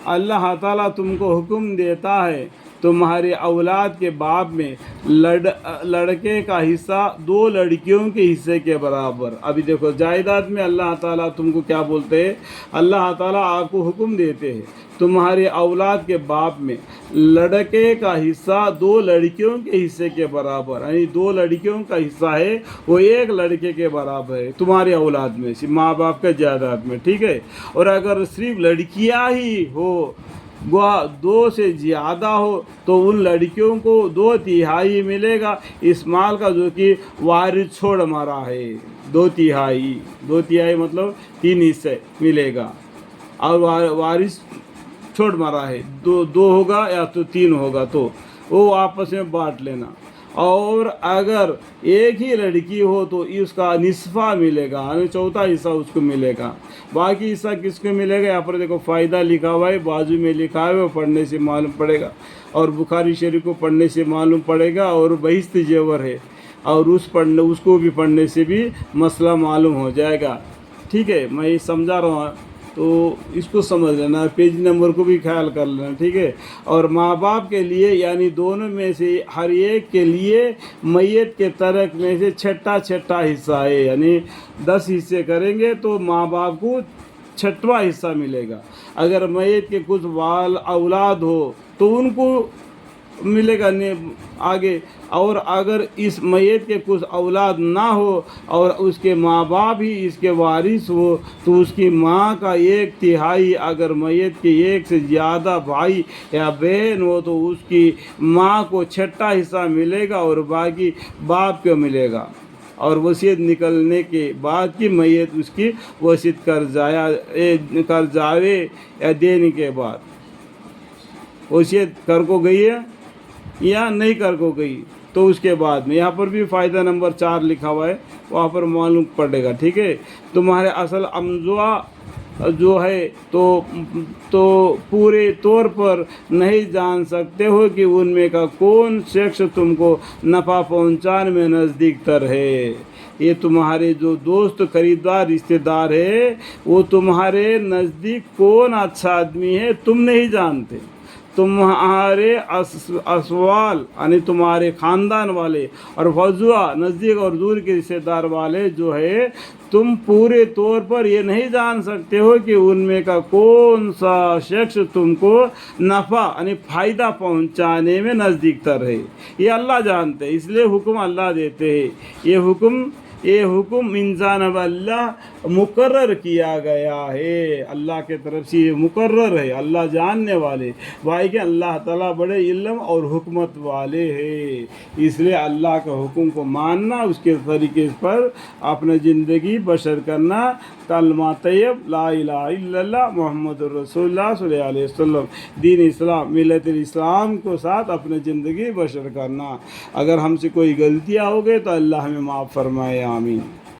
اللہ تعالیٰ تم کو حکم دیتا ہے تمہاری اولاد کے باب میں لڑکے کا حصہ 2 لڑکیوں کے حصے کے برابر۔ ابھی دیکھو جائیداد میں اللہ تعالیٰ تم کو کیا بولتے ہیں، اللہ تعالیٰ آپ کو حکم دیتے ہیں تمہاری اولاد کے باب میں لڑکے کا حصہ 2 لڑکیوں کے حصے کے برابر، یعنی 2 لڑکیوں کا حصہ ہے وہ 1 لڑکے کے برابر ہے تمہاری اولاد میں، ماں باپ کے جائیداد میں، ٹھیک ہے۔ اور اگر صرف لڑکیاں ہی ہو، 2 سے زیادہ ہو، تو ان لڑکیوں کو 2/3 ملے گا اس مال کا جو کہ وارث چھوڑ مرا ہے۔ 2/3 مطلب 3 حصے ملے گا، اور وارث چھوڑ مرا ہے، 2 ہوگا یا تو 3 ہوگا، تو وہ آپس میں بانٹ لینا۔ اور اگر ایک ہی لڑکی ہو تو اس کا نصفہ ملے گا، یعنی 1/4 حصہ اس کو ملے گا۔ باقی حصہ کس کو ملے گا، یہاں پر دیکھو فائدہ لکھا ہوا ہے، بازو میں لکھا ہے، وہ پڑھنے سے معلوم پڑے گا، اور بخاری شریف کو پڑھنے سے معلوم پڑے گا، اور بہشت جیور ہے، اور اس کو بھی پڑھنے سے بھی مسئلہ معلوم ہو جائے گا، ٹھیک ہے۔ میں یہ سمجھا رہا ہوں تو اس کو سمجھ لینا، پیج نمبر کو بھی خیال کر لینا، ٹھیک ہے۔ اور ماں باپ کے لیے یعنی دونوں میں سے ہر ایک کے لیے میت کے ترک میں سے چھٹا حصہ ہے، یعنی 10 حصے کریں گے تو ماں باپ کو 6واں حصہ ملے گا۔ اگر میت کے کچھ اولاد ہو تو ان کو ملے گا آگے، اور اگر اس میت کے کچھ اولاد نہ ہو اور اس کے ماں باپ ہی اس کے وارث ہو تو اس کی ماں کا 1/3، اگر میت کے 1 سے زیادہ بھائی یا بہن ہو تو اس کی ماں کو 6واں حصہ ملے گا، اور باقی باپ کو ملے گا۔ اور وصیت نکلنے کے بعد کی میت اس کی وصیت کر جاوے یا دینے کے بعد وصیت کر کو گئی ہے یا نہیں کر کو گئی تو اس کے بعد میں، یہاں پر بھی فائدہ نمبر 4 لکھا ہوا ہے، وہاں پر معلوم پڑے گا، ٹھیک ہے۔ تمہارے اصل امزوا جو ہے تو پورے طور پر نہیں جان سکتے ہو کہ ان میں کا کون شخص تم کو نفع پہنچانے میں نزدیک تر ہے۔ یہ تمہارے جو دوست قریبدار رشتہ دار ہے وہ تمہارے نزدیک کون اچھا آدمی ہے تم نہیں جانتے۔ تمہارے اسوال یعنی تمہارے خاندان والے، اور فضوا نزدیک اور دور کے رشتہ دار والے جو ہے، تم پورے طور پر یہ نہیں جان سکتے ہو کہ ان میں کا کون سا شخص تم کو نفع یعنی فائدہ پہنچانے میں نزدیک تر ہے۔ یہ اللہ جانتے ہیں، اس لیے حکم اللہ دیتے ہیں۔ یہ حکم انسان اب اللہ مقرر کیا گیا ہے، اللہ کے طرف سے یہ مقرر ہے، اللہ جاننے والے بھائی کہ اللہ تعالیٰ بڑے علم اور حکمت والے ہیں، اس لیے اللہ کا حکم کو ماننا، اس کے طریقے پر اپنے زندگی بسر کرنا، کلمہ طیب لا الہ الا اللہ محمد الرسول اللہ صلی اللہ علیہ وسلم، دین اسلام ملت الاسلام کو ساتھ اپنے زندگی بسر کرنا۔ اگر ہم سے کوئی غلطیاں ہو گئے تو اللہ ہمیں معاف فرمائے، آمین۔